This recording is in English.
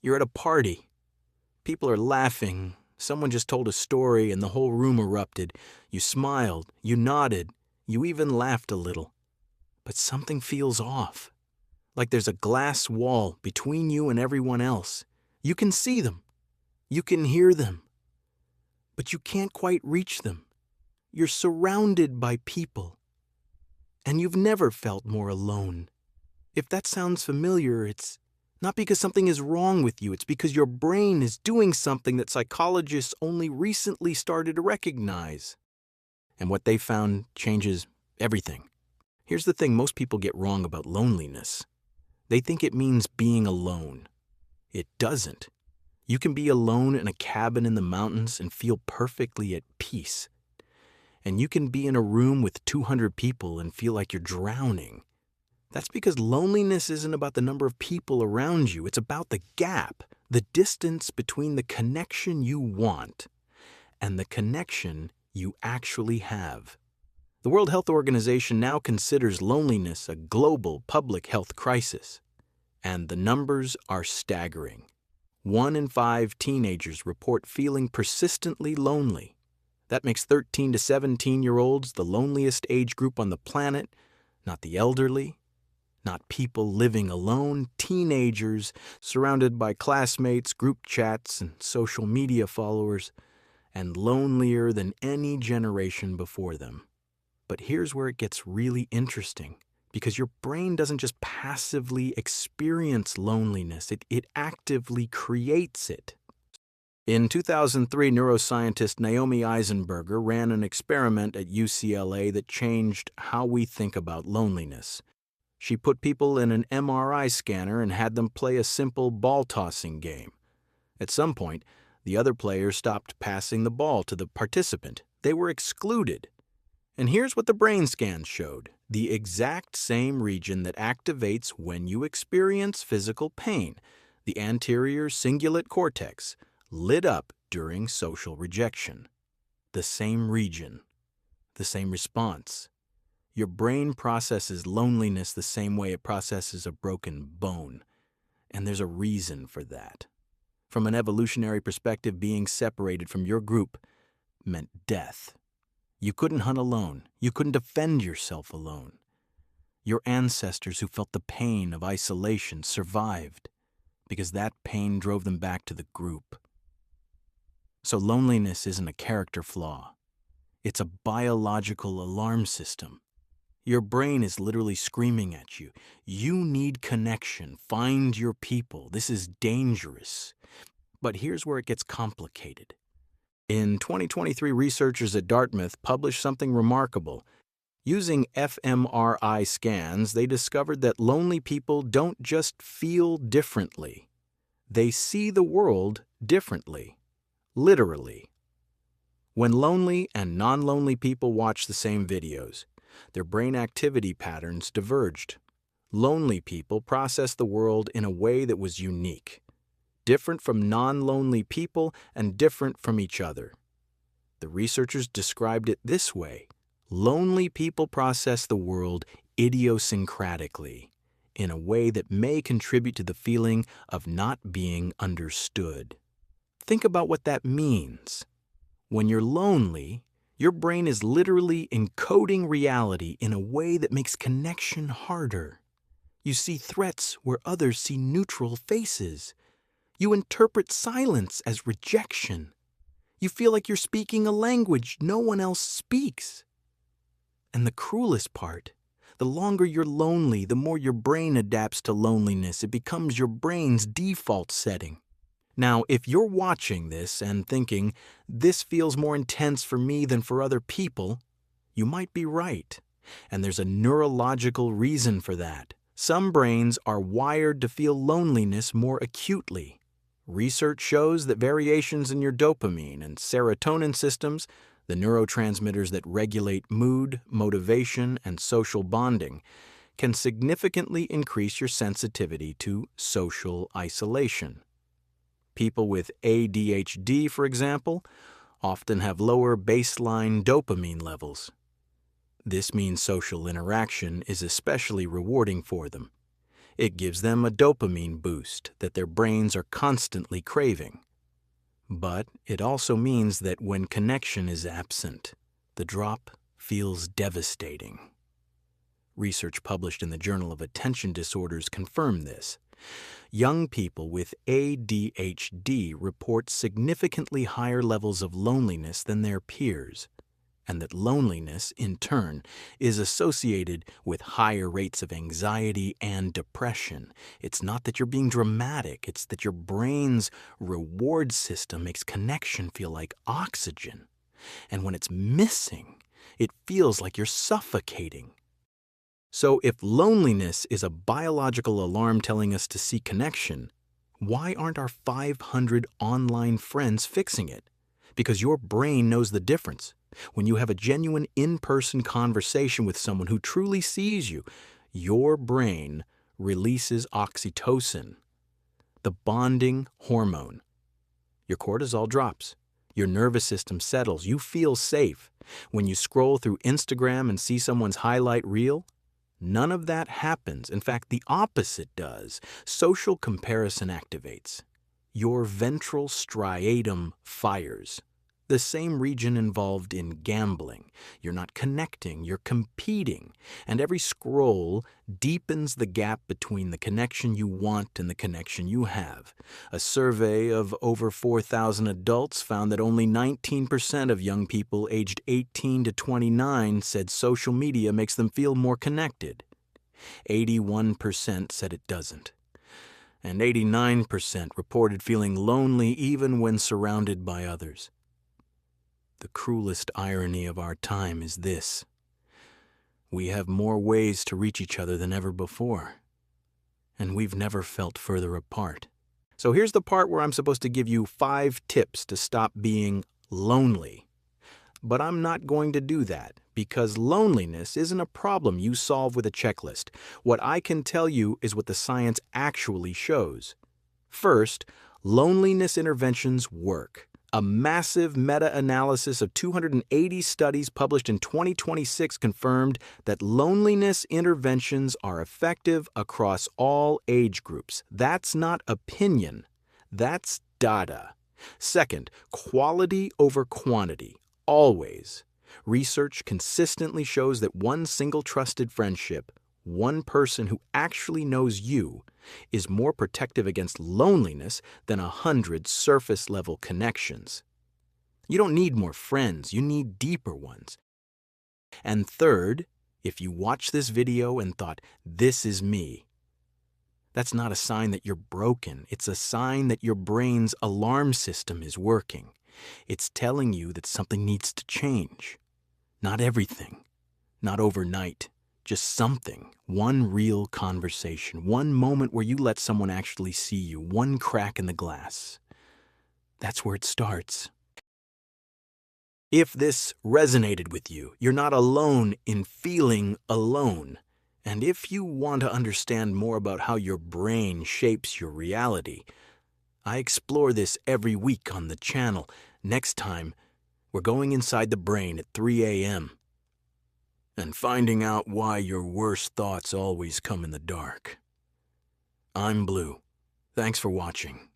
You're at a party. People are laughing. Someone just told a story and the whole room erupted. You smiled, you nodded, you even laughed a little. But something feels off. Like there's a glass wall between you and everyone else. You can see them. You can hear them. But you can't quite reach them. You're surrounded by people. And you've never felt more alone. If that sounds familiar, it's not because something is wrong with you. It's because your brain is doing something that psychologists only recently started to recognize. And what they found changes everything. Here's the thing most people get wrong about loneliness. They think it means being alone. It doesn't. You can be alone in a cabin in the mountains and feel perfectly at peace. And you can be in a room with 200 people and feel like you're drowning. That's because loneliness isn't about the number of people around you. It's about the gap, the distance between the connection you want and the connection you actually have. The World Health Organization now considers loneliness a global public health crisis. And the numbers are staggering. 1 in 5 teenagers report feeling persistently lonely. That makes 13 to 17-year-olds the loneliest age group on the planet, not the elderly, not people living alone, teenagers surrounded by classmates, group chats, and social media followers, and lonelier than any generation before them. But here's where it gets really interesting, because your brain doesn't just passively experience loneliness, it actively creates it. In 2003, neuroscientist Naomi Eisenberger ran an experiment at UCLA that changed how we think about loneliness. She put people in an MRI scanner and had them play a simple ball-tossing game. At some point, the other player stopped passing the ball to the participant. They were excluded. And here's what the brain scans showed: the exact same region that activates when you experience physical pain, the anterior cingulate cortex, lit up during social rejection. The same region, the same response. Your brain processes loneliness the same way it processes a broken bone. And there's a reason for that. From an evolutionary perspective, being separated from your group meant death. You couldn't hunt alone. You couldn't defend yourself alone. Your ancestors who felt the pain of isolation survived because that pain drove them back to the group. So loneliness isn't a character flaw. It's a biological alarm system. Your brain is literally screaming at you. You need connection. Find your people. This is dangerous. But here's where it gets complicated. In 2023, researchers at Dartmouth published something remarkable. Using fMRI scans, they discovered that lonely people don't just feel differently. They see the world differently, literally. When lonely and non-lonely people watch the same videos, their brain activity patterns diverged. Lonely people processed the world in a way that was unique, different from non-lonely people and different from each other. The researchers described it this way: lonely people process the world idiosyncratically, in a way that may contribute to the feeling of not being understood. Think about what that means. When you're lonely, your brain is literally encoding reality in a way that makes connection harder. You see threats where others see neutral faces. You interpret silence as rejection. You feel like you're speaking a language no one else speaks. And the cruelest part, the longer you're lonely, the more your brain adapts to loneliness. It becomes your brain's default setting. Now, if you're watching this and thinking, this feels more intense for me than for other people, you might be right. And there's a neurological reason for that. Some brains are wired to feel loneliness more acutely. Research shows that variations in your dopamine and serotonin systems, the neurotransmitters that regulate mood, motivation, and social bonding, can significantly increase your sensitivity to social isolation. People with ADHD, for example, often have lower baseline dopamine levels. This means social interaction is especially rewarding for them. It gives them a dopamine boost that their brains are constantly craving. But it also means that when connection is absent, the drop feels devastating. Research published in the Journal of Attention Disorders confirm this. Young people with ADHD report significantly higher levels of loneliness than their peers, and that loneliness, in turn, is associated with higher rates of anxiety and depression. It's not that you're being dramatic, it's that your brain's reward system makes connection feel like oxygen. And when it's missing, it feels like you're suffocating. So if loneliness is a biological alarm telling us to seek connection, why aren't our 500 online friends fixing it? Because your brain knows the difference. When you have a genuine in-person conversation with someone who truly sees you, your brain releases oxytocin, the bonding hormone. Your cortisol drops. Your nervous system settles. You feel safe. When you scroll through Instagram and see someone's highlight reel, none of that happens. In fact, the opposite does. Social comparison activates. Your ventral striatum fires. The same region involved in gambling. You're not connecting, you're competing. And every scroll deepens the gap between the connection you want and the connection you have. A survey of over 4,000 adults found that only 19% of young people aged 18 to 29 said social media makes them feel more connected. 81% said it doesn't. And 89% reported feeling lonely even when surrounded by others. The cruelest irony of our time is this: we have more ways to reach each other than ever before, and we've never felt further apart. So here's the part where I'm supposed to give you 5 tips to stop being lonely. But I'm not going to do that, because loneliness isn't a problem you solve with a checklist. What I can tell you is what the science actually shows. First, loneliness interventions work. A massive meta-analysis of 280 studies published in 2026 confirmed that loneliness interventions are effective across all age groups. That's not opinion. That's data. Second, quality over quantity. Always. Research consistently shows that one single trusted friendship, one person who actually knows you, is more protective against loneliness than 100 surface-level connections. You don't need more friends, you need deeper ones. And third, if you watch this video and thought, "This is me," that's not a sign that you're broken. It's a sign that your brain's alarm system is working. It's telling you that something needs to change. Not everything, not overnight. Just something, one real conversation, one moment where you let someone actually see you, one crack in the glass. That's where it starts. If this resonated with you, you're not alone in feeling alone. And if you want to understand more about how your brain shapes your reality, I explore this every week on the channel. Next time, we're going inside the brain at 3 a.m. and finding out why your worst thoughts always come in the dark. I'm Blue. Thanks for watching.